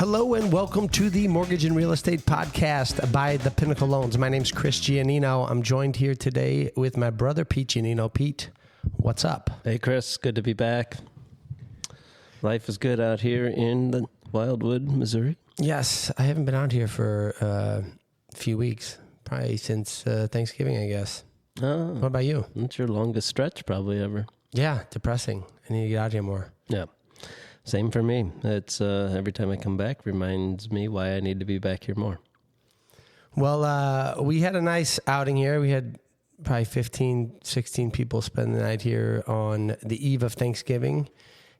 Hello and welcome to the Mortgage and Real Estate Podcast by the Pinnacle Loans. My name's Chris Giannino. I'm joined here today with my brother, Pete Giannino. Pete, what's up? Hey, Chris. Good to be back. Life is good out here in the Wildwood, Missouri. Yes, I haven't been out here for a few weeks, probably since Thanksgiving, I guess. Oh, What about you? that's your longest stretch probably ever. Yeah, depressing. I need to get out here more. Yeah. Same for me. It's every time I come back reminds me why I need to be back here more. Well, we had a nice outing here. We had probably 15, 16 people spend the night here on the eve of Thanksgiving.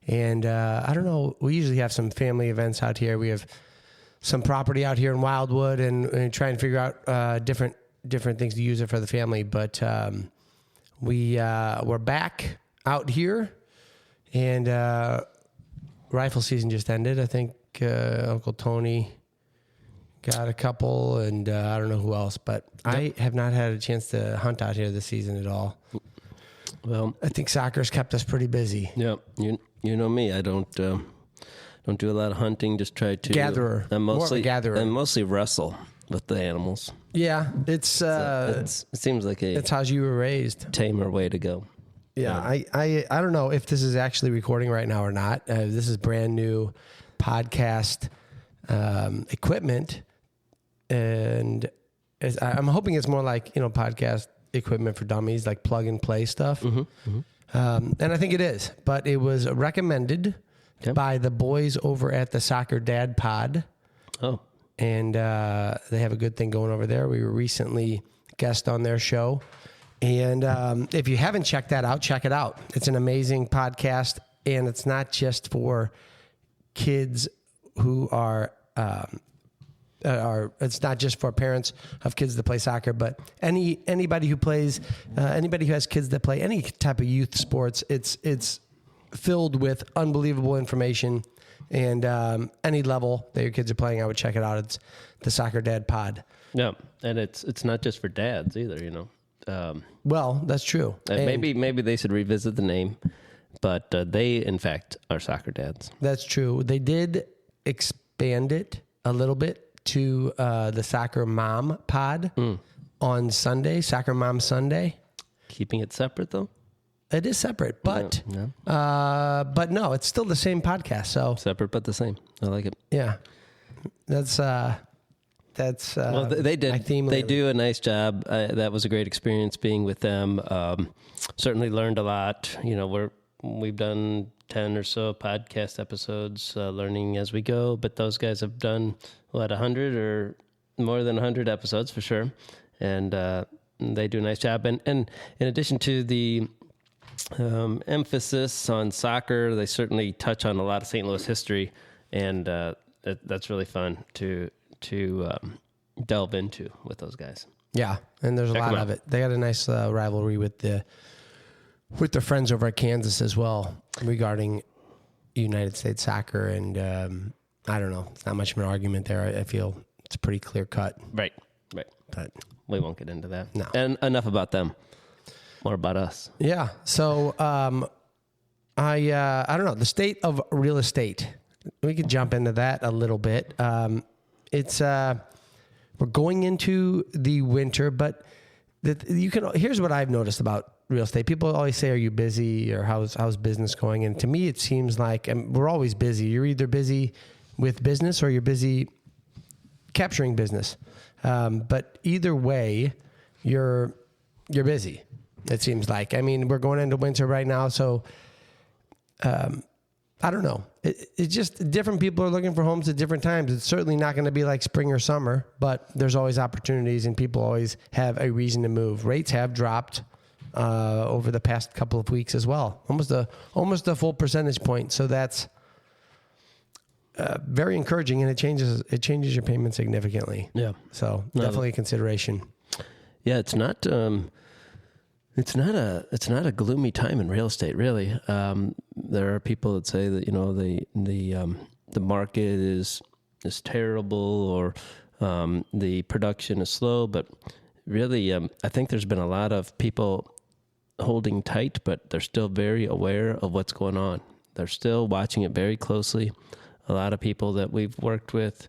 And I don't know, we usually have some family events out here. We have some property out here in Wildwood and try and figure out different things to use it for the family. But we're back out here, and rifle season just ended. I think Uncle Tony got a couple, and I don't know who else, but I have not had a chance to hunt out here this season at all. Well, I think soccer's kept us pretty busy. yeah, you know me. I don't do a lot of hunting. Just try to Gatherer. More of a gatherer. I mostly wrestle with the animals. Yeah, it seems like it's how you were raised. tamer way to go. Yeah, I don't know if this is actually recording right now or not. This is brand new podcast equipment, and I'm hoping it's more like podcast equipment for dummies, like plug and play stuff. And I think it is, but it was recommended by the boys over at the Soccer Dad Pod. Oh, and they have a good thing going over there. We were recently guest on their show. And if you haven't checked that out, check it out. It's an amazing podcast, and it's not just for kids who are it's not just for parents of kids that play soccer, but anybody who plays, anybody who has kids that play any type of youth sports. It's filled with unbelievable information, and any level that your kids are playing, I would check it out. It's the Soccer Dad Pod. yeah, and it's not just for dads either. Well, that's true. Maybe they should revisit the name, but they, in fact, are soccer dads. That's true. They did expand it a little bit to the Soccer Mom Pod on Sunday, Soccer Mom Sunday. Keeping it separate, though? It is separate, but but no, it's still the same podcast. So Separate but the same. I like it. yeah, that's Well, they did. my theme They lately. do a nice job. That was a great experience being with them. Certainly learned a lot. We've done 10 or so podcast episodes, learning as we go. But those guys have done 100 or more than 100 episodes for sure, and they do a nice job. And in addition to the emphasis on soccer, they certainly touch on a lot of St. Louis history, and that's really fun to delve into with those guys. Yeah, and there's a lot of it. They got a nice rivalry with their friends over at Kansas as well regarding United States soccer, and I don't know. It's not much of an argument there. I feel it's pretty clear cut. Right. But We won't get into that. No. And enough about them. More about us. yeah, so I don't know, the state of real estate. We could jump into that a little bit. It's we're going into the winter, but here's what I've noticed about real estate. People always say, "Are you busy?" or "How's business going?" And to me, it seems like we're always busy. You're either busy with business or you're busy capturing business. But either way, you're busy. It seems like. I mean, we're going into winter right now, so I don't know. It's just different people are looking for homes at different times. It's certainly not going to be like spring or summer, but there's always opportunities, and people always have a reason to move. Rates have dropped over the past couple of weeks as well, almost a full percentage point. So that's very encouraging, and it changes your payment significantly. Yeah. So definitely a consideration. Yeah, it's not a gloomy time in real estate, really. There are people that say that the market is terrible, or the production is slow, but really, I think there's been a lot of people holding tight, but they're still very aware of what's going on. They're still watching it very closely. a lot of people that we've worked with,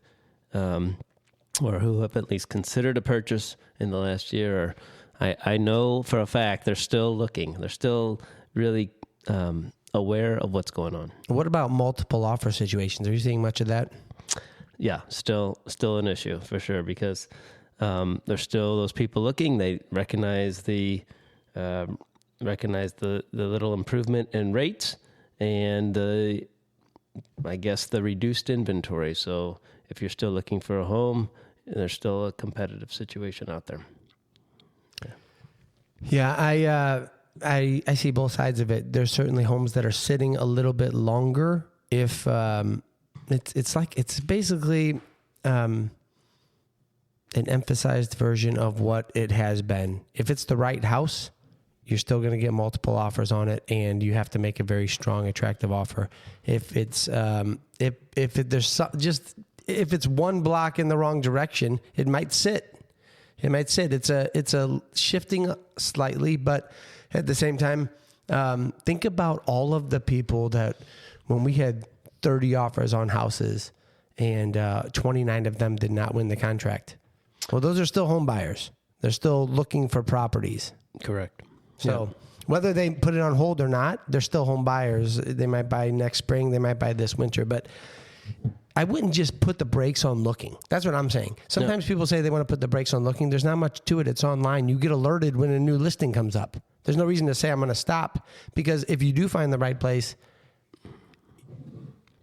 or who have at least considered a purchase in the last year, I know for a fact they're still looking. They're still really aware of what's going on. What about multiple offer situations? Are you seeing much of that? Yeah, still an issue for sure, because there's still those people looking. They recognize the little improvement in rates and I guess the reduced inventory. So if you're still looking for a home, there's still a competitive situation out there. Yeah, I see both sides of it. There's certainly homes that are sitting a little bit longer. If it's basically an emphasized version of what it has been. If it's the right house, you're still going to get multiple offers on it, and you have to make a very strong, attractive offer. If it's if it's one block in the wrong direction, it might sit. It's a shifting slightly, but at the same time, think about all of the people that when we had 30 offers on houses and 29 of them did not win the contract. Well, those are still home buyers. They're still looking for properties. Correct. So whether they put it on hold or not, they're still home buyers. They might buy next spring. They might buy this winter. But I wouldn't just put the brakes on looking. That's what I'm saying. Sometimes people say they want to put the brakes on looking. There's not much to it. It's online. You get alerted when a new listing comes up. There's no reason to say I'm going to stop, because if you do find the right place,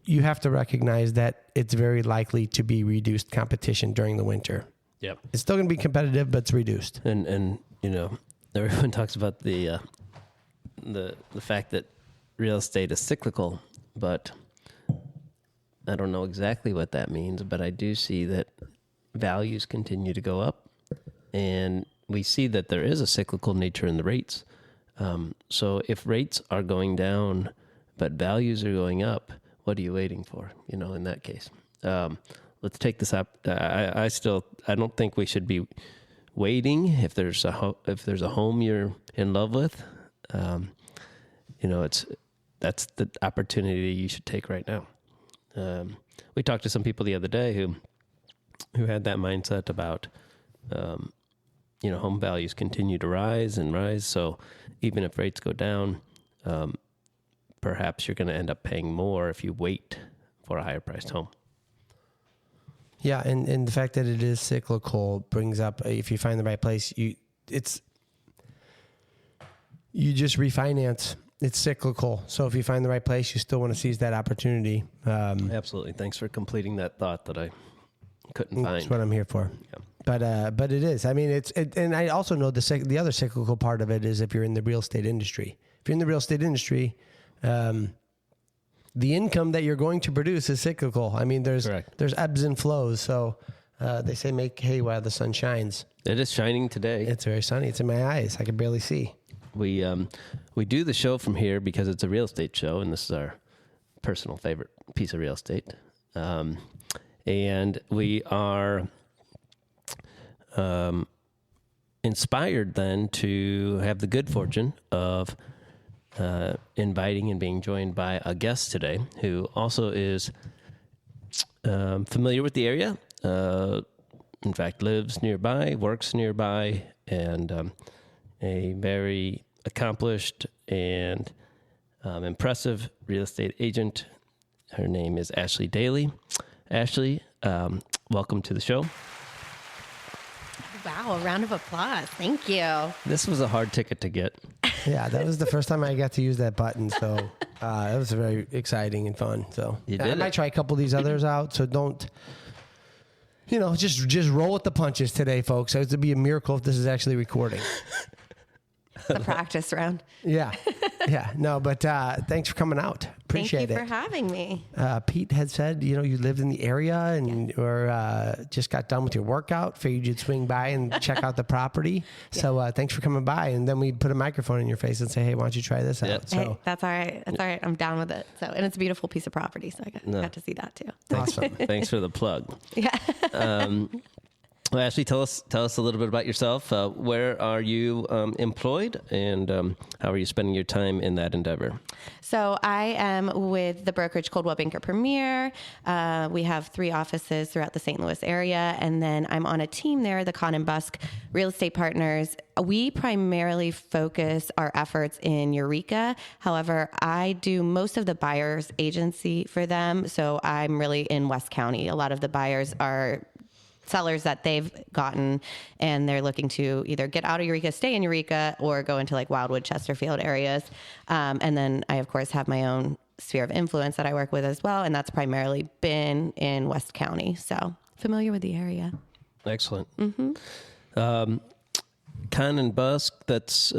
you have to recognize that it's very likely to be reduced competition during the winter. Yep. It's still going to be competitive, but it's reduced. And everyone talks about the fact that real estate is cyclical, but I don't know exactly what that means, but I do see that values continue to go up, and we see that there is a cyclical nature in the rates. So if rates are going down, but values are going up, what are you waiting for? In that case, let's take this up. I don't think we should be waiting. If there's a home you're in love with, that's the opportunity you should take right now. We talked to some people the other day who had that mindset about, home values continue to rise and rise. So even if rates go down, perhaps you're going to end up paying more if you wait for a higher priced home. Yeah, and the fact that it is cyclical brings up, if you find the right place, you just refinance. It's cyclical. So if you find the right place, you still want to seize that opportunity. Absolutely. Thanks for completing that thought that I couldn't find. That's what I'm here for. Yeah. But it is. I mean, and I also know the other cyclical part of it is if you're in the real estate industry. If you're in the real estate industry, the income that you're going to produce is cyclical. I mean, there's ebbs and flows. So they say make hay while the sun shines. It is shining today. It's very sunny. It's in my eyes. I can barely see. We do the show from here because it's a real estate show, and this is our personal favorite piece of real estate. And we are inspired then to have the good fortune of inviting and being joined by a guest today who also is familiar with the area. In fact, lives nearby, works nearby, and a very accomplished and impressive real estate agent. Her name is Ashley Dailey. Ashley, welcome to the show. Wow, a round of applause. Thank you. This was a hard ticket to get. Yeah, that was the first time I got to use that button, so it was very exciting and fun. So I might try a couple of these others out, so don't... just roll with the punches today, folks. It would be a miracle if this is actually recording. The practice round. Yeah. No, but thanks for coming out. Appreciate it. Thank you for having me. Pete had said, you lived in the area and or just got done with your workout. Figured you'd swing by and check out the property. Yeah. So thanks for coming by. And then we put a microphone in your face and say, hey, why don't you try this out? So hey, that's all right. That's all right. I'm down with it. So, and it's a beautiful piece of property. So I got to see that too. Awesome. Thanks for the plug. Yeah. Well, Ashley, tell us a little bit about yourself. Where are you employed, and how are you spending your time in that endeavor? So I am with the brokerage Coldwell Banker Premier. We have 3 offices throughout the St. Louis area, and then I'm on a team there, the Kahn and Busk Real Estate Partners. We primarily focus our efforts in Eureka. However, I do most of the buyers agency for them, so I'm really in West County. A lot of the buyers are sellers that they've gotten, and they're looking to either get out of Eureka, stay in Eureka, or go into like Wildwood, Chesterfield areas. And then I, of course, have my own sphere of influence that I work with as well, and that's primarily been in West County. So familiar with the area. Excellent. Kahn and Busk. That's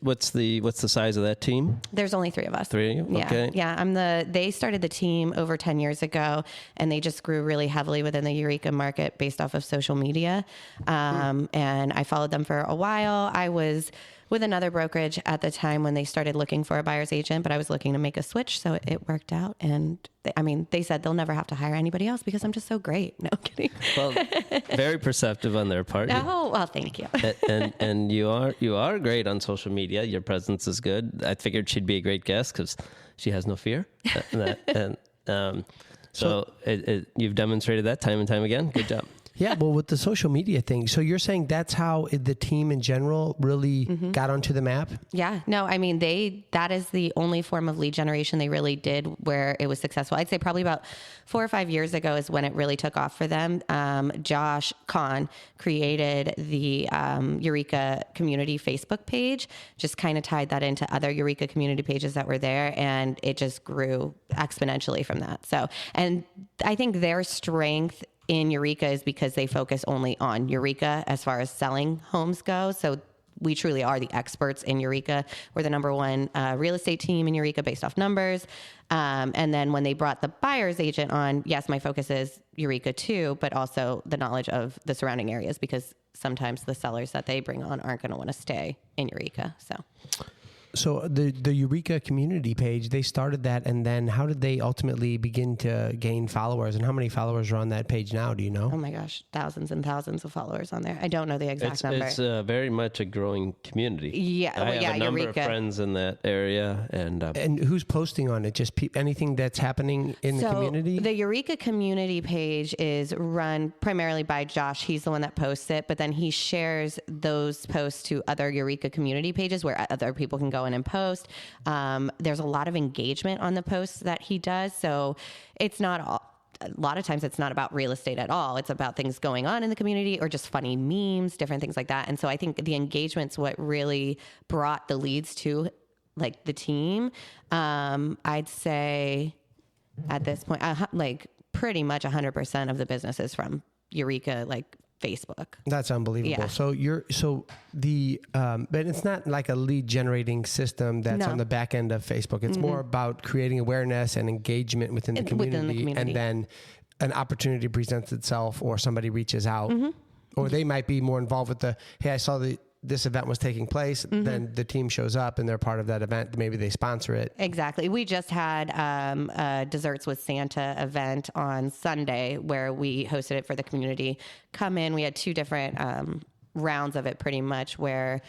what's the size of that team? There's only 3 of us. 3 of you? Yeah. Okay. Yeah. They started the team over 10 years ago, and they just grew really heavily within the Eureka market based off of social media. And I followed them for a while. I was with another brokerage at the time when they started looking for a buyer's agent, but I was looking to make a switch. So it worked out. And they said they'll never have to hire anybody else because I'm just so great. No kidding. Well, very perceptive on their part. Oh, well, thank you. and you are great on social media. Your presence is good. I figured she'd be a great guest because she has no fear. So you've demonstrated that time and time again. Good job. Yeah, well, with the social media thing, so you're saying that's how the team in general really got onto the map? Yeah, no, that is the only form of lead generation they really did where it was successful. I'd say probably about 4 or 5 years ago is when it really took off for them. Josh Kahn created the Eureka community Facebook page, just kind of tied that into other Eureka community pages that were there, and it just grew exponentially from that. So, and I think their strength in Eureka is because they focus only on Eureka as far as selling homes go. So we truly are the experts in Eureka. We're the number 1 real estate team in Eureka based off numbers. And then when they brought the buyer's agent on, yes, my focus is Eureka too, but also the knowledge of the surrounding areas, because sometimes the sellers that they bring on aren't going to want to stay in Eureka. So the Eureka community page, they started that, and then how did they ultimately begin to gain followers, and how many followers are on that page now? Do you know? Oh my gosh, thousands and thousands of followers on there. I don't know the exact number. It's very much a growing community. Yeah, I have a number Eureka. of friends in that area, and who's posting on it? Just anything that's happening in the community? The Eureka community page is run primarily by Josh. He's the one that posts it, but then he shares those posts to other Eureka community pages where other people can go in and post. There's a lot of engagement on the posts that he does. So it's not a lot of times it's not about real estate at all. It's about things going on in the community or just funny memes, different things like that. And so I think the engagement's what really brought the leads to like the team. I'd say at this point, like pretty much 100% of the business is from Eureka, like Facebook. That's unbelievable. Yeah. So but it's not like a lead generating system that's on the back end of Facebook. It's more about creating awareness and engagement within the community. And then an opportunity presents itself, or somebody reaches out, or they might be more involved with hey, I saw this event was taking place. Then the team shows up and they're part of that event. Maybe they sponsor it. Exactly. We just had a Desserts with Santa event on Sunday where we hosted it for the community. Come in. We had 2 different rounds of it pretty much, where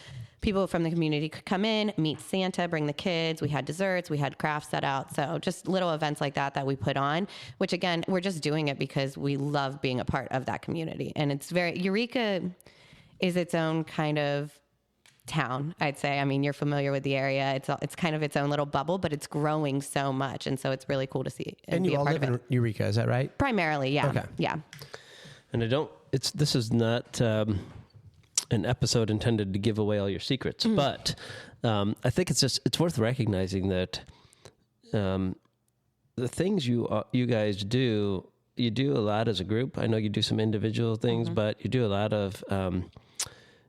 people from the community could come in, meet Santa, bring the kids. We had desserts. We had crafts set out. So just little events like that we put on, which again, we're just doing it because we love being a part of that community. And it's Eureka is its own kind of town, I'd say. I mean, you're familiar with the area. It's kind of its own little bubble, but it's growing so much. And so it's really cool to see. And you all live in Eureka, is that right? Primarily, yeah. Okay. Yeah. And this is not an episode intended to give away all your secrets, but I think it's worth recognizing that the things you guys do, you do a lot as a group. I know you do some individual things, but you do a lot of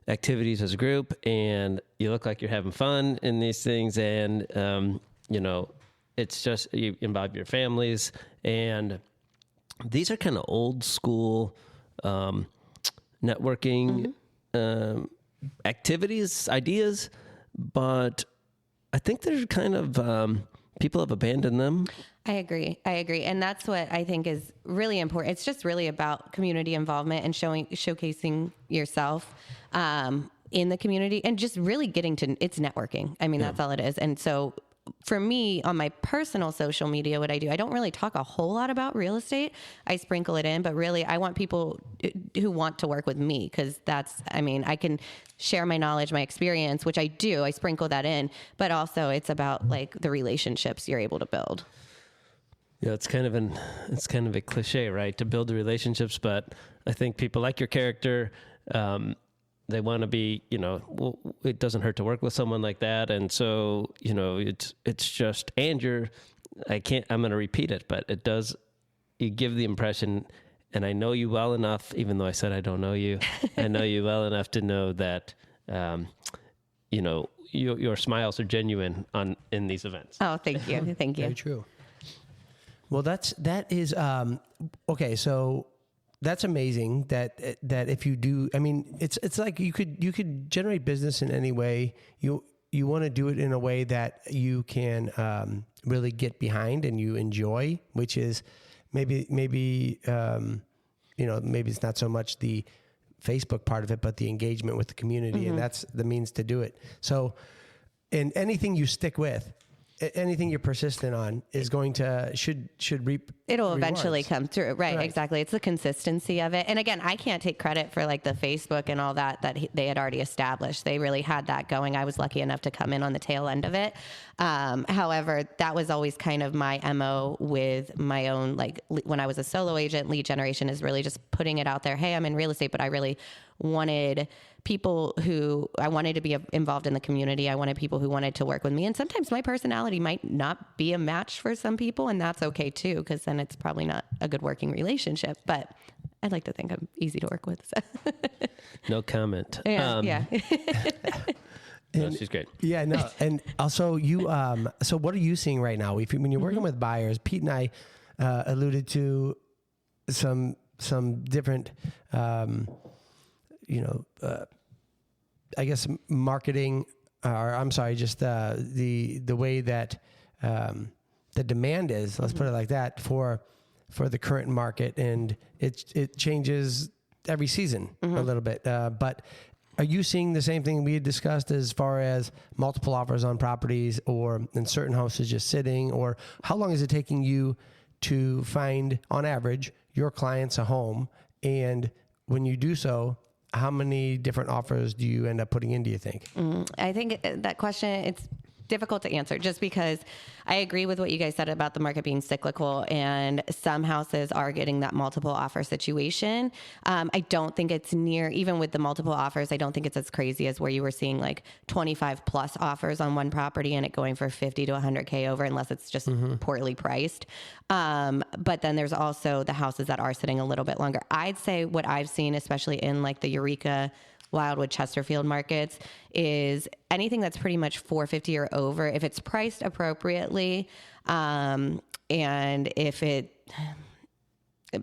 activities as a group, and you look like you're having fun in these things. And, it's just, you involve your families, and these are kind of old school networking activities, ideas, but I think they're kind of, people have abandoned them. I agree. And that's what I think is really important. It's just really about community involvement and showcasing yourself in the community and just really getting to, it's networking. I mean, that's all it is. And so for me, on my personal social media, what I do, I don't really talk a whole lot about real estate. I sprinkle it in, but really I want people who want to work with me, because I can share my knowledge, my experience, which I do. I sprinkle that in, but also it's about like the relationships you're able to build. Yeah, it's kind of a cliche, right? To build the relationships, but I think people like your character. They want to be, it doesn't hurt to work with someone like that. And so, it's just, and I'm going to repeat it, but you give the impression, and I know you well enough, even though I said I don't know you, I know you well enough to know that, your smiles are genuine in these events. Oh, thank you. Thank you. Very true. Well, that is, okay. So, that's amazing that if you do, I mean, it's like you could generate business in any way. You want to do it in a way that you can really get behind and you enjoy, which is maybe it's not so much the Facebook part of it, but the engagement with the community, and that's the means to do it. So, and anything you stick with, anything you're persistent on is going to should reap. It'll rewards. eventually come through. Right. Exactly. It's the consistency of it. And again, I can't take credit for like the Facebook and all that they had already established. They really had that going. I was lucky enough to come in on the tail end of it. However, that was always kind of my MO with my own, like when I was a solo agent, lead generation is really just putting it out there. Hey, I'm in real estate, but I really wanted people who I wanted to be involved in the community. I wanted people who wanted to work with me. And sometimes my personality might not be a match for some people, and that's okay too, because then it's probably not a good working relationship. But I'd like to think I'm easy to work with. So. No comment. Yeah. No, she's great. Yeah, no. And also so what are you seeing right now? When you're working with buyers, Pete and I alluded to some different, I guess marketing, or I'm sorry, just the way that the demand is, let's put it like that, for the current market, and it changes every season a little bit. But are you seeing the same thing we had discussed as far as multiple offers on properties, or in certain houses just sitting, or how long is it taking you to find, on average, your clients a home? And when you do so, how many different offers do you end up putting in, do you think? I think that question, it's difficult to answer, just because I agree with what you guys said about the market being cyclical, and some houses are getting that multiple offer situation. I don't think it's near, even with the multiple offers, I don't think it's as crazy as where you were seeing like 25 plus offers on one property and it going for 50 to 100K over, unless it's just poorly priced. But then there's also the houses that are sitting a little bit longer. I'd say what I've seen, especially in like the Eureka, Wildwood, Chesterfield markets, is anything that's pretty much 450 or over, if it's priced appropriately, and if it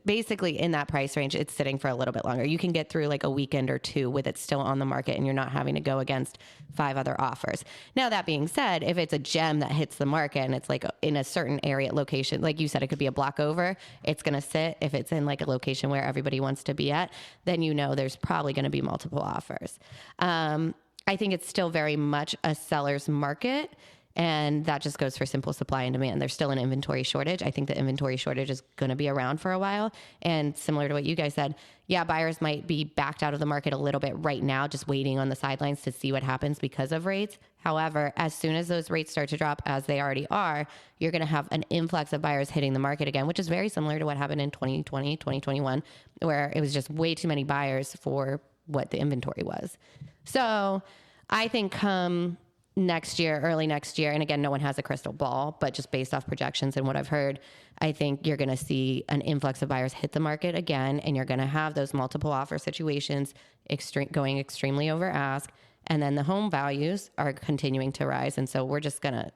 basically in that price range, it's sitting for a little bit longer. You can get through like a weekend or two with it still on the market, and you're not having to go against 5 other offers. Now, that being said, if it's a gem that hits the market and it's like in a certain area location, like you said, it could be a block over, it's going to sit. If it's in like a location where everybody wants to be at, then there's probably going to be multiple offers. I think it's still very much a seller's market. And that just goes for simple supply and demand. There's still an inventory shortage. I think the inventory shortage is going to be around for a while. And similar to what you guys said, yeah, buyers might be backed out of the market a little bit right now, just waiting on the sidelines to see what happens because of rates. However, as soon as those rates start to drop, as they already are, you're going to have an influx of buyers hitting the market again, which is very similar to what happened in 2020, 2021, where it was just way too many buyers for what the inventory was. So I think early next year, and again, no one has a crystal ball, but just based off projections and what I've heard, I think you're going to see an influx of buyers hit the market again, and you're going to have those multiple offer situations going extremely over ask, and then the home values are continuing to rise. And so we're just going to,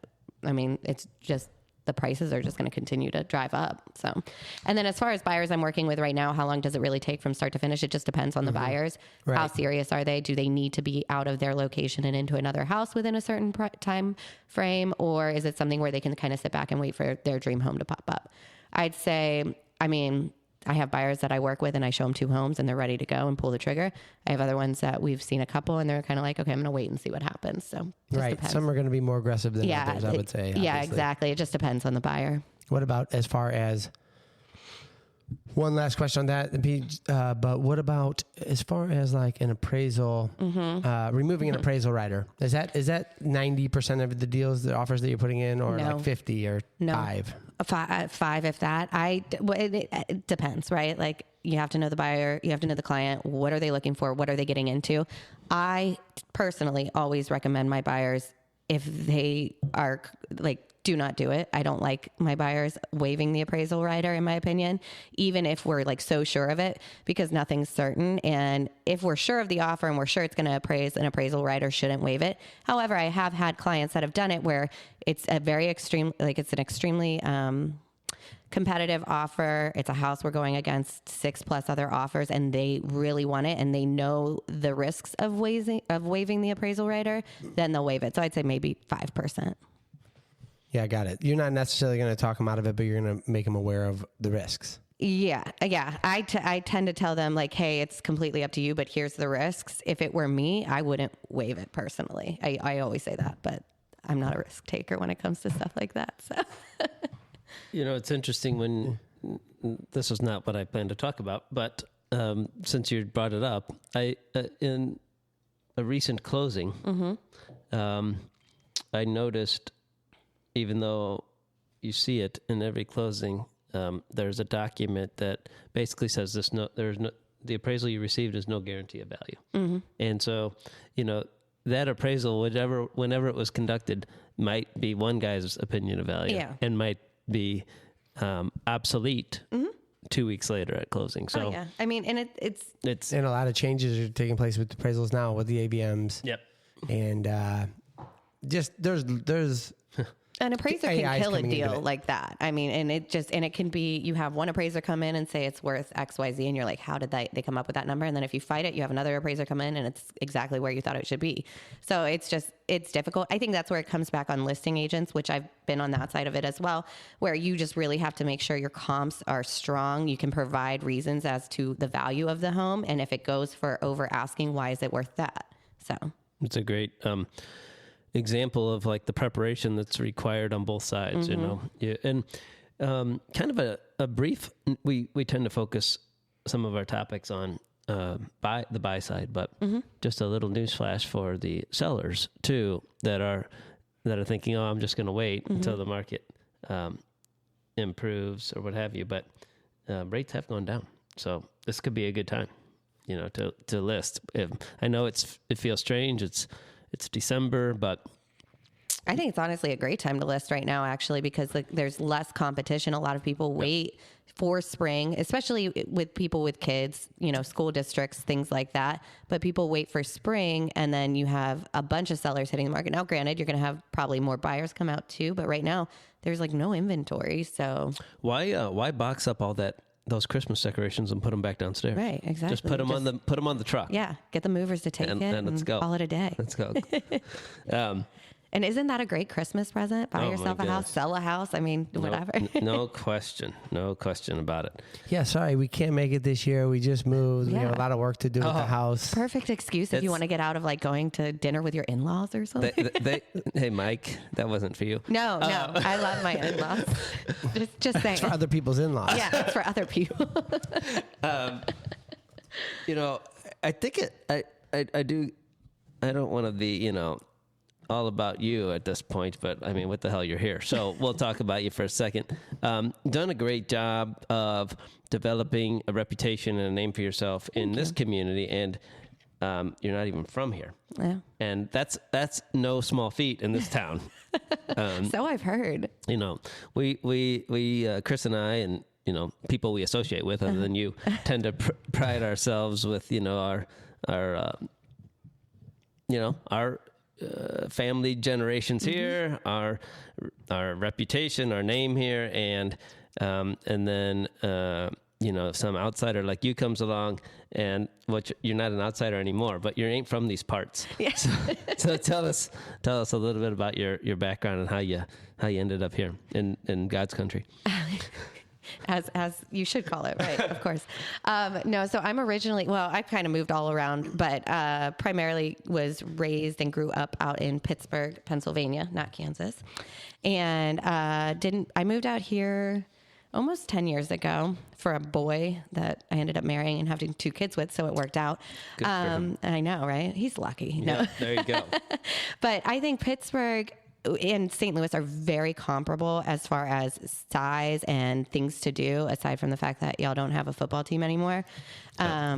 it's just the prices are just going to continue to drive up. So, and then as far as buyers I'm working with right now, how long does it really take from start to finish? It just depends on the buyers. Right. How serious are they? Do they need to be out of their location and into another house within a certain time frame? Or is it something where they can kind of sit back and wait for their dream home to pop up? I'd say, I mean, I have buyers that I work with and I show them 2 homes and they're ready to go and pull the trigger. I have other ones that we've seen a couple and they're kind of like, okay, I'm going to wait and see what happens. So right. depends. Some are going to be more aggressive than others, I would say. Yeah, obviously. exactly. It just depends on the buyer. What about as far as one last question on that, but what about as far as like an appraisal, removing an appraisal rider? Is that 90% of the deals, the offers that you're putting in, or No. like 50 or 5? 5 if that. It depends, right? Like you have to know the buyer, you have to know the client. What are they looking for? What are they getting into? I personally always recommend my buyers, if they are like, do not do it. I don't like my buyers waiving the appraisal rider, in my opinion, even if we're like so sure of it, because nothing's certain. And if we're sure of the offer and we're sure it's going to appraise, an appraisal rider shouldn't waive it. However, I have had clients that have done it where it's a very extreme, like it's an extremely competitive offer. It's a house we're going against 6+ other offers and they really want it and they know the risks of waiving the appraisal rider, then they'll waive it. So I'd say maybe 5%. Yeah, I got it. You're not necessarily going to talk them out of it, but you're going to make them aware of the risks. Yeah. I tend to tell them like, hey, it's completely up to you, but here's the risks. If it were me, I wouldn't waive it personally. I always say that, but I'm not a risk taker when it comes to stuff like that. So, It's interesting when this is not what I planned to talk about, but since you brought it up, in a recent closing, I noticed, even though you see it in every closing, there's a document that basically says the appraisal you received is no guarantee of value. And so, that appraisal, whenever it was conducted, might be one guy's opinion of value and might be obsolete 2 weeks later at closing. So, I mean, and it's and a lot of changes are taking place with appraisals now with the AVMs. Yep. And just there's an appraiser AI's can kill a coming into deal it. like that. I mean, and it can be, you have one appraiser come in and say it's worth XYZ and you're like, how did they come up with that number? And then if you fight it, you have another appraiser come in and it's exactly where you thought it should be. So it's difficult. I think that's where it comes back on listing agents, which I've been on that side of it as well, where you just really have to make sure your comps are strong. You can provide reasons as to the value of the home. And if it goes for over asking, why is it worth that? So it's a great example of like the preparation that's required on both sides, and kind of a brief, we tend to focus some of our topics on the buy side, but just a little news flash for the sellers too, that are thinking, I'm just going to wait until the market improves or what have you. But rates have gone down. So this could be a good time, to list. I know it feels strange. It's December, but I think it's honestly a great time to list right now, actually, because there's less competition. A lot of people wait for spring, especially with people with kids, school districts, things like that. But people wait for spring, and then you have a bunch of sellers hitting the market. Now, granted, you're going to have probably more buyers come out too, but right now there's like no inventory. So why box up all those Christmas decorations and put them back downstairs? Right, exactly. Just put them on the truck. Yeah, get the movers to take it and let's go. Call it a day. Let's go. And isn't that a great Christmas present? Buy yourself a house, sell a house. I mean, whatever. No question about it. Yeah, sorry, we can't make it this year. We just moved. We have a lot of work to do with the house. Perfect excuse if you want to get out of like going to dinner with your in-laws or something. Hey, Mike, that wasn't for you. No, I love my in-laws. just saying. It's for other people's in-laws. Yeah, it's for other people. I think I do. I don't want to be, all about you at this point, but I mean, what the hell, you're here. So we'll talk about you for a second. Done a great job of developing a reputation and a name for yourself in this community, and you're not even from here. Yeah. And that's no small feat in this town. So I've heard. We Chris and I, and people we associate with other than you, tend to pride ourselves with our family generations here, our reputation, our name here, and then some outsider like you comes along, and you're not an outsider anymore, but you ain't from these parts. Yeah. So tell us a little bit about your background and how you ended up here in God's country. As you should call it, right? Of course. No, so I'm originally, I kind of moved all around, but primarily was raised and grew up out in Pittsburgh, Pennsylvania, not Kansas. And I moved out here almost 10 years ago for a boy that I ended up marrying and having 2 kids with, so it worked out. Good for him. I know, right? He's lucky. No. Yeah, there you go. But I think Pittsburgh and St. Louis are very comparable as far as size and things to do, aside from the fact that y'all don't have a football team anymore.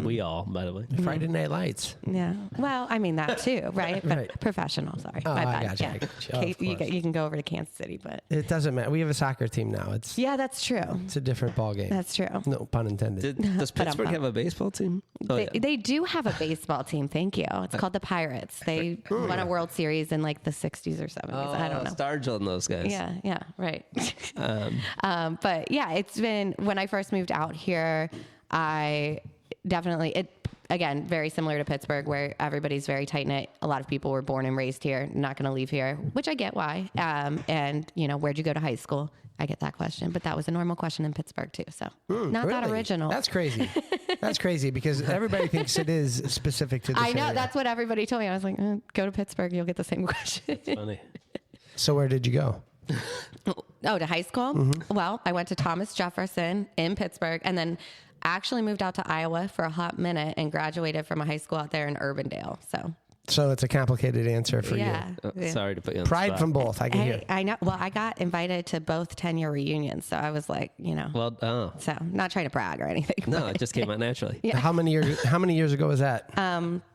We all, by the way. Friday Night Lights. Yeah. Well, I mean that too, right? But Right. professional, sorry. Oh, My I bad. gotcha, Yeah. I gotcha. Oh, of course. You can go over to Kansas City, but It doesn't matter. We have a soccer team now. It's that's true. it's a different ball game. That's true. No pun intended. Does Pittsburgh have a baseball team? They do have a baseball team. Thank you. It's called the Pirates. They won a World Series in like the 60s or 70s. I don't know. Stargell and those guys. Yeah, right. But yeah, it's been, when I first moved out here, I definitely, again, very similar to Pittsburgh, where everybody's very tight knit. A lot of people were born and raised here, not going to leave here, which I get why. And where'd you go to high school? I get that question, but that was a normal question in Pittsburgh too. So not that Really? original. That's crazy. That's crazy because everybody thinks it is specific to this I know. area. That's what everybody told me. I was like, go to Pittsburgh. You'll get the same question. Funny. So where did you go? Oh, to high school? Mm-hmm. Well, I went to Thomas Jefferson in Pittsburgh and then actually moved out to Iowa for a hot minute and graduated from a high school out there in Urbandale. So it's a complicated answer for yeah. you. Sorry to put you on the Pride spot. from both. I can hear. Hey, I know. Well, I got invited to both 10-year reunions. So I was like, Well, so not trying to brag or anything. no, but it just came out naturally. Yeah. How many years ago was that?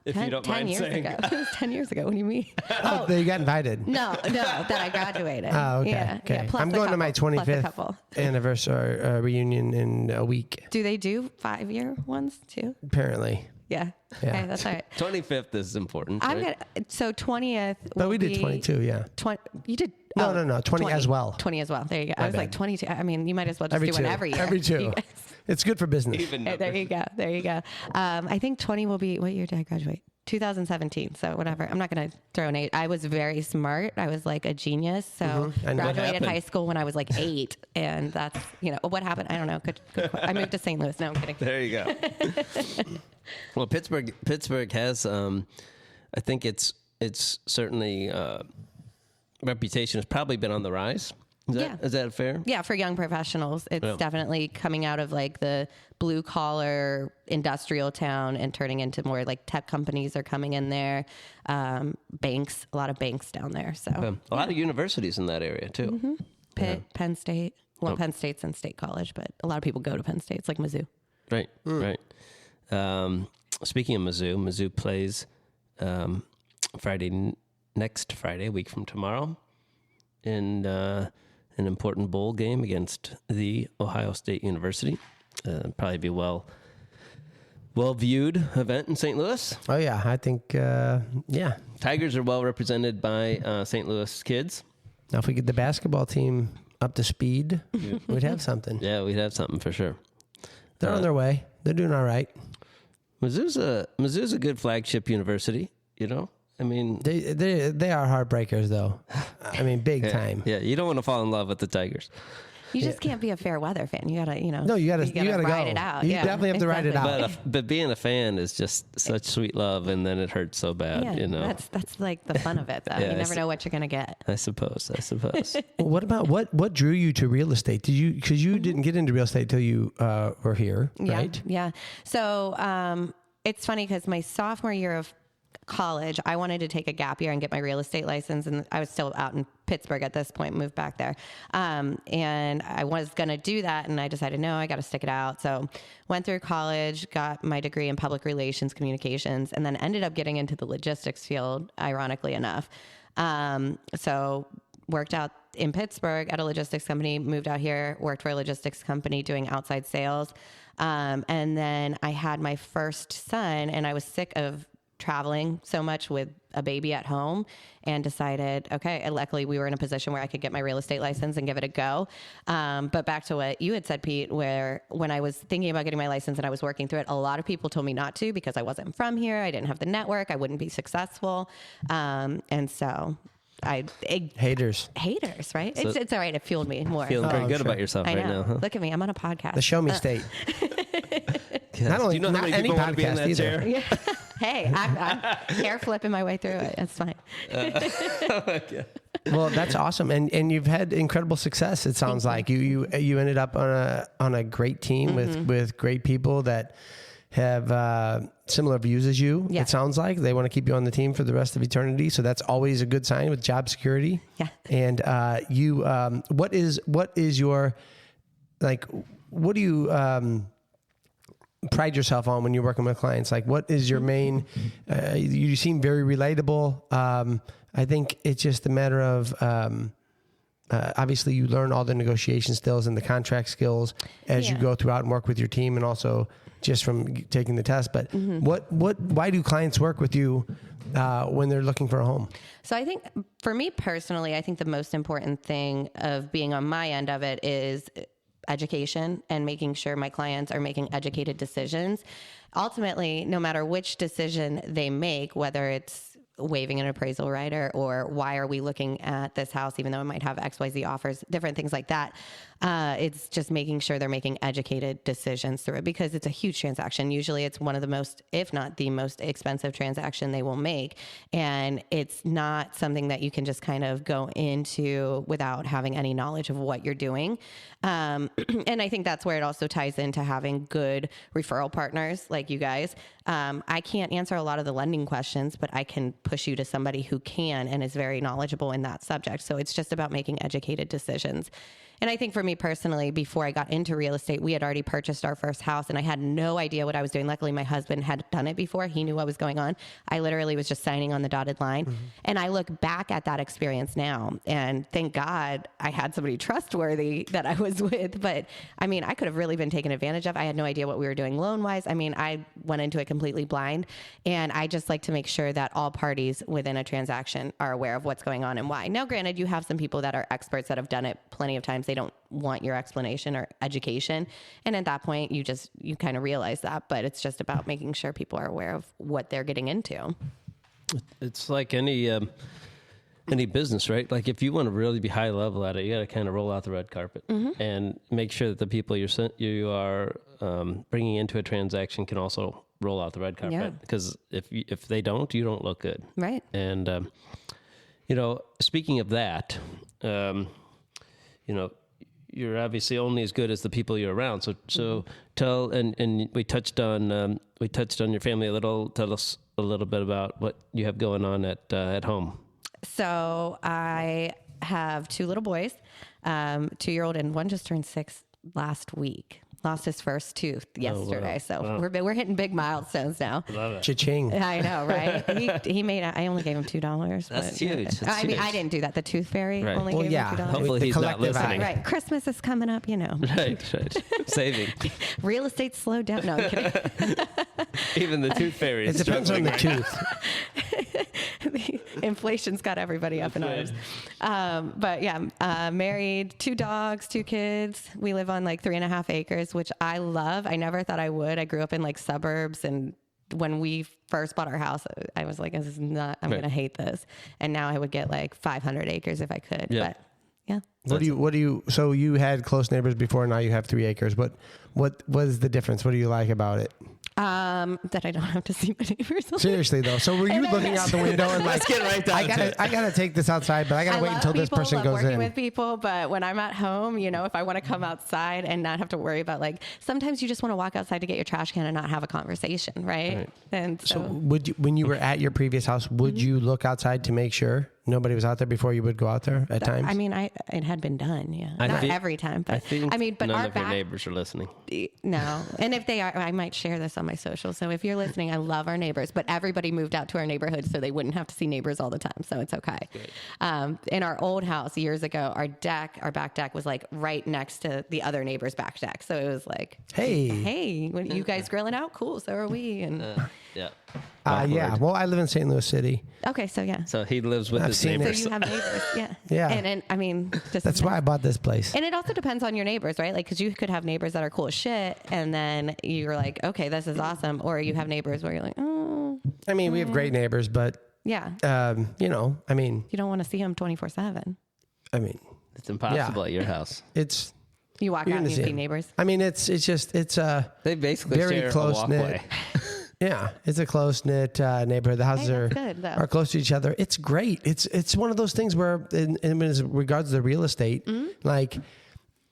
If you don't 10 mind years saying. ago. It was 10 years ago. What do you mean? Oh, you got invited. No, that I graduated. Oh, okay. Yeah, Okay. yeah, plus I'm a going to my couple, plus a 25th couple. anniversary reunion in a week. Do they do 5-year ones too? Apparently. Yeah. Yeah. Okay, that's all right. 25th is important. I'm right? gonna, so 20th. But will we did be 22, yeah. 20. You did. No, 20 as well. 20 as well. There you go. I was like bad. 22. I mean, you might as well just do one every year. Every 2. You guys- It's good for business. Even There number. you go. There you go. I think 20 will be, what year did I graduate? 2017. So whatever. I'm not going to throw an 8. I was very smart. I was like a genius. So I know. What graduated happened? high school when I was like 8. And that's, what happened? I don't know. Good I moved to St. Louis. No, I'm kidding. There you go. Well, Pittsburgh has, I think it's certainly reputation has probably been on the rise. Is that fair? Yeah, for young professionals, it's Yeah. definitely coming out of like the blue collar industrial town and turning into more like tech companies are coming in there. Banks, a lot of banks down there. So A lot of universities in that area too. Pitt, Penn State. Well, Penn State's in State College, but a lot of people go to Penn State. It's like Mizzou. Right, right. Speaking of Mizzou plays next Friday, a week from tomorrow, in an important bowl game against the Ohio State University. Probably be well viewed event in St. Louis. Oh, yeah. I think, yeah. Tigers are well represented by St. Louis kids. Now, if we get the basketball team up to speed, we'd have something. Yeah, we'd have something for sure. They're on their way. They're doing all right. Mizzou's a good flagship university, I mean, They are heartbreakers, though. I mean, big time. Yeah, you don't want to fall in love with the Tigers. You just can't be a fair weather fan. You gotta, No, you gotta ride go. it out. You Yeah, definitely have to ride it exactly. out. But being a fan is just such sweet love, and then it hurts so bad, Yeah, that's like the fun of it, though. Yeah, You never know what you're gonna get. I suppose. What about what drew you to real estate? Because you didn't get into real estate till you were here, right? Yeah. So it's funny because my sophomore year of college, I wanted to take a gap year and get my real estate license, and I was still out in Pittsburgh at this point, moved back there, and I was going to do that, and I decided, no, I got to stick it out. So went through college, got my degree in public relations communications, and then ended up getting into the logistics field, ironically enough. So worked out in Pittsburgh at a logistics company, moved out here, worked for a logistics company doing outside sales, and then I had my first son, and I was sick of traveling so much with a baby at home and decided, okay, and luckily we were in a position where I could get my real estate license and give it a go. But back to what you had said, Pete, where when I was thinking about getting my license and I was working through it, a lot of people told me not to because I wasn't from here. I didn't have the network. I wouldn't be successful. And so haters, right? So it's all right. It fueled me more. Feeling very good about yourself I right know. now, huh? Look at me. I'm on a podcast. the show me state. Yes. Not only Do you know how not many any people want to be in podcast that either. chair? Yeah. Hey, I'm hair flipping my way through it. It's fine. Well, that's awesome, and you've had incredible success. It sounds like you ended up on a great team with great people that have similar views as you. Yeah. It sounds like they want to keep you on the team for the rest of eternity. So that's always a good sign with job security. Yeah. And what is your, like, what do you pride yourself on when you're working with clients? Like, what is your main? You seem very relatable. I think it's just a matter of. Obviously, you learn all the negotiation skills and the contract skills as you go throughout and work with your team, and also just from taking the test. But why do clients work with you when they're looking for a home? So I think for me personally, I think the most important thing of being on my end of it is education and making sure my clients are making educated decisions. Ultimately, no matter which decision they make, whether it's waiving an appraisal rider or why are we looking at this house, even though it might have XYZ offers, different things like that. It's just making sure they're making educated decisions through it because it's a huge transaction. Usually it's one of the most, if not the most expensive transaction they will make. And it's not something that you can just kind of go into without having any knowledge of what you're doing. And I think that's where it also ties into having good referral partners like you guys. I can't answer a lot of the lending questions, but I can push you to somebody who can and is very knowledgeable in that subject. So it's just about making educated decisions. And I think for me personally, before I got into real estate, we had already purchased our first house and I had no idea what I was doing. Luckily, my husband had done it before. He knew what was going on. I literally was just signing on the dotted line. And I look back at that experience now and thank God I had somebody trustworthy that I was with. But I mean, I could have really been taken advantage of. I had no idea what we were doing loan wise. I mean, I went into it completely blind. And I just like to make sure that all parties within a transaction are aware of what's going on and why. Now, granted, you have some people that are experts that have done it plenty of times. They don't want your explanation or education. And at that point, you kind of realize that, but it's just about making sure people are aware of what they're getting into. It's like any business, right? Like if you want to really be high level at it, you got to kind of roll out the red carpet and make sure that the people you are bringing into a transaction can also roll out the red carpet. Yeah. Because if they don't, you don't look good. Right. And speaking of that, you're obviously only as good as the people you're around. So tell, and we touched on your family a little. Tell us a little bit about what you have going on at home. So I have two little boys, 2-year-old, and one just turned 6 last week. Lost his first tooth yesterday. Oh, wow. So we're hitting big milestones now. Love it. Cha-ching. I know, right? He made. I only gave him $2. That's huge. That's I mean, huge. I didn't do that. The tooth fairy Right. only Well, gave yeah. him $2. Hopefully The he's not collective listening. eye. Right. Christmas is coming up, Right. Saving. Real estate slowed down. No, I'm kidding. Even the tooth fairy is It depends on struggling the right tooth. Inflation's got everybody up in arms. But yeah, married, 2 dogs, 2 kids. We live on like 3.5 acres, which I love. I never thought I would. I grew up in like suburbs, and when we first bought our house, I was like, this is not, I'm Right. going to hate this. And now I would get like 500 acres if I could. Yeah. But yeah. What do you, so you had close neighbors before, now you have 3 acres. What is the difference? What do you like about it? That I don't have to see my neighbors. Seriously though. So were you looking out the window and like, Let's get right down to it. I gotta take this outside, but I gotta wait love until this people, person love goes working in. with people, but when I'm at home, if I want to come outside and not have to worry about sometimes you just want to walk outside to get your trash can and not have a conversation, right? And So when you were at your previous house, would you look outside to make sure nobody was out there before you would go out there at times? I mean, it had been done, yeah. Not every time, but but none our of your neighbors are listening. No. And if they are, I might share this on my social. So if you're listening, I love our neighbors, but everybody moved out to our neighborhood so they wouldn't have to see neighbors all the time. So it's okay. In our old house years ago, our back deck was like right next to the other neighbor's back deck. So it was like, hey, when you guys grilling out? Cool. So are we. And Yeah. Yeah. Well, I live in St. Louis City. Okay, so yeah. So he lives with his seen it. So neighbors. you have neighbors, yeah. Yeah. And I mean, just That's why I bought this place. And it also depends on your neighbors, right? Like, because you could have neighbors that are cool as shit, and then you're like, okay, this is awesome. Or you have neighbors where you're like, oh. I mean, we have great neighbors, but, Yeah. you know, I mean, You don't want to see them 24/7. I mean, It's impossible at your house. it's, You walk You're out and gonna you see see 'em. neighbors. I mean, it's They basically very share a close-knit. walkway. yeah, it's a close knit neighborhood. The houses Hey, that's good, though. are close to each other. It's great. It's one of those things where, in regards to the real estate, like,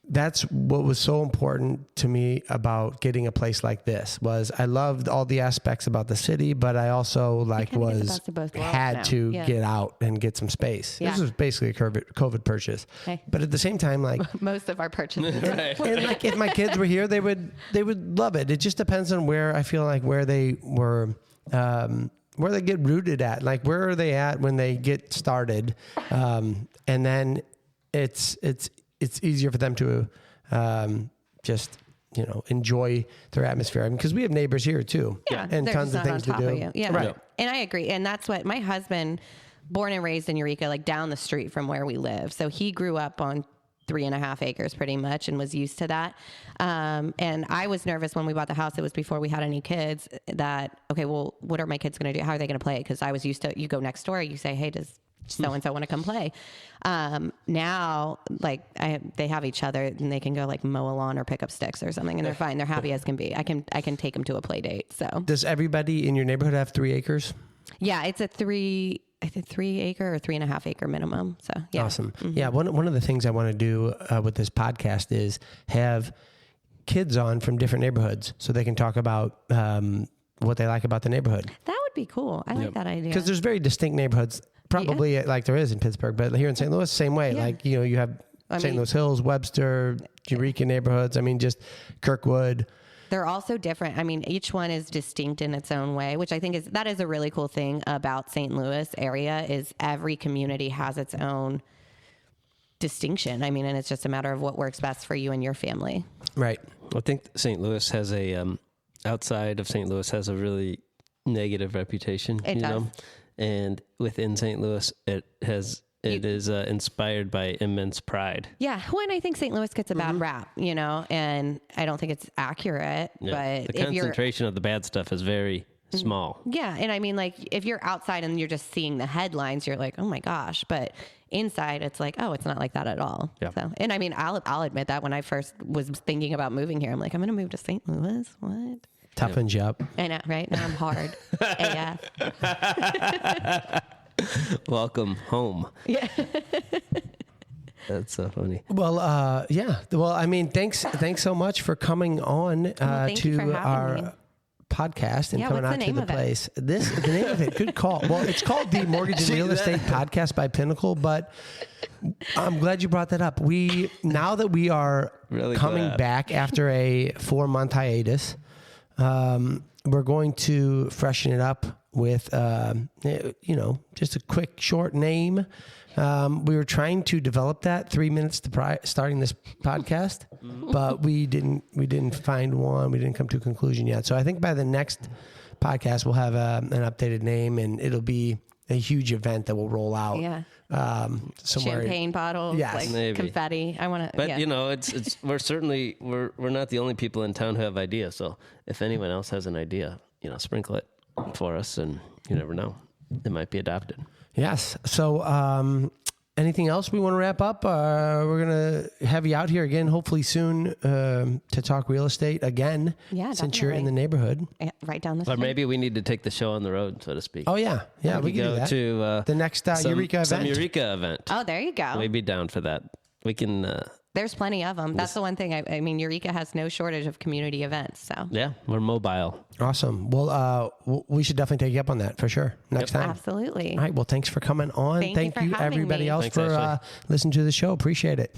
that's what was so important to me about getting a place like this. Was I loved all the aspects about the city, but I also kinda get the was best of both worlds had now. to Yeah. get out and get some space. Yeah. This was basically a COVID purchase, Hey. but at the same time, like. Most of our purchases. Right. And like if my kids were here, they would love it. It just depends on where I feel like where they were, where they get rooted at. Like where are they at when they get started, and then it's easier for them to just enjoy their atmosphere. I mean, because we have neighbors here too, and they're tons just of not things to on top of do. you. Yeah. Right. And I agree. And that's what my husband, born and raised in Eureka, like down the street from where we live. So he grew up on 3.5 acres pretty much and was used to that. And I was nervous when we bought the house. It was before we had any kids that, okay, well, what are my kids going to do? How are they going to play? Because I was used to, you go next door, you say, hey, does so-and-so want to come play? Now, like they have each other and they can go like mow a lawn or pick up sticks or something and they're fine. They're happy as can be. I can take them to a play date. So Does everybody in your neighborhood have 3 acres? yeah, it's a 3 acre or 3.5 acre minimum. So yeah. Awesome. Mm-hmm. Yeah. One of the things I want to do with this podcast is have kids on from different neighborhoods so they can talk about what they like about the neighborhood. That would be cool. I like that idea. Because there's very distinct neighborhoods, probably like there is in Pittsburgh, but here in St. Louis, same way. Yeah. Like, you have St. Louis Hills, Webster, Eureka neighborhoods. I mean, just Kirkwood. They're all so different. I mean, each one is distinct in its own way, which I think is a really cool thing about St. Louis area is every community has its own distinction. I mean, and it's just a matter of what works best for you and your family. Right. I think St. Louis has outside of St. Louis has a really negative reputation. It does. And within St. Louis, it is inspired by immense pride. Yeah. Well, and I think St. Louis gets a bad rap, and I don't think it's accurate, but The concentration of the bad stuff is very small. yeah. And I mean, like if you're outside and you're just seeing the headlines, you're like, oh my gosh, but inside it's like, oh, it's not like that at all. Yeah. So, and I mean, I'll admit that when I first was thinking about moving here, I'm like, I'm going to move to St. Louis. What? Toughens you up. I know, right? Now I'm hard. AF. Welcome home. Yeah. That's so funny. Well, yeah. Well, I mean, thanks so much for coming on thank you for to having our me. podcast and Yeah, coming what's out the to name the of it? place. The name of it, good call. Well, it's called the Mortgage and Real Estate Podcast by Pinnacle, but I'm glad you brought that up. Now that we are Really coming glad. back after a 4-month hiatus, we're going to freshen it up with, just a quick short name. We were trying to develop that 3 minutes to starting this podcast, but we didn't find one. We didn't come to a conclusion yet. So I think by the next podcast, we'll have an updated name, and it'll be a huge event that will roll out. Yeah. Somewhere. Champagne bottles, Yes. like Maybe. confetti. I want to, But it's we're not the only people in town who have ideas. So if anyone else has an idea, sprinkle it for us, and you never know, it might be adopted. Yes. So, anything else we want to wrap up? We're going to have you out here again, hopefully soon, to talk real estate again. Yeah, since you're in definitely. the neighborhood. yeah, right down the Or street. maybe we need to take the show on the road, so to speak. Oh yeah, we can go do that. to the next Eureka some event. Eureka event. Oh, there you go. We'd be down for that. We can. There's plenty of them. That's the one thing. I mean, Eureka has no shortage of community events. So Yeah, we're mobile. Awesome. Well, we should definitely take you up on that for sure next time. absolutely. All right. Well, thanks for coming on. Thank you for having everybody me. else Thanks, for Ashley. listening to the show. Appreciate it.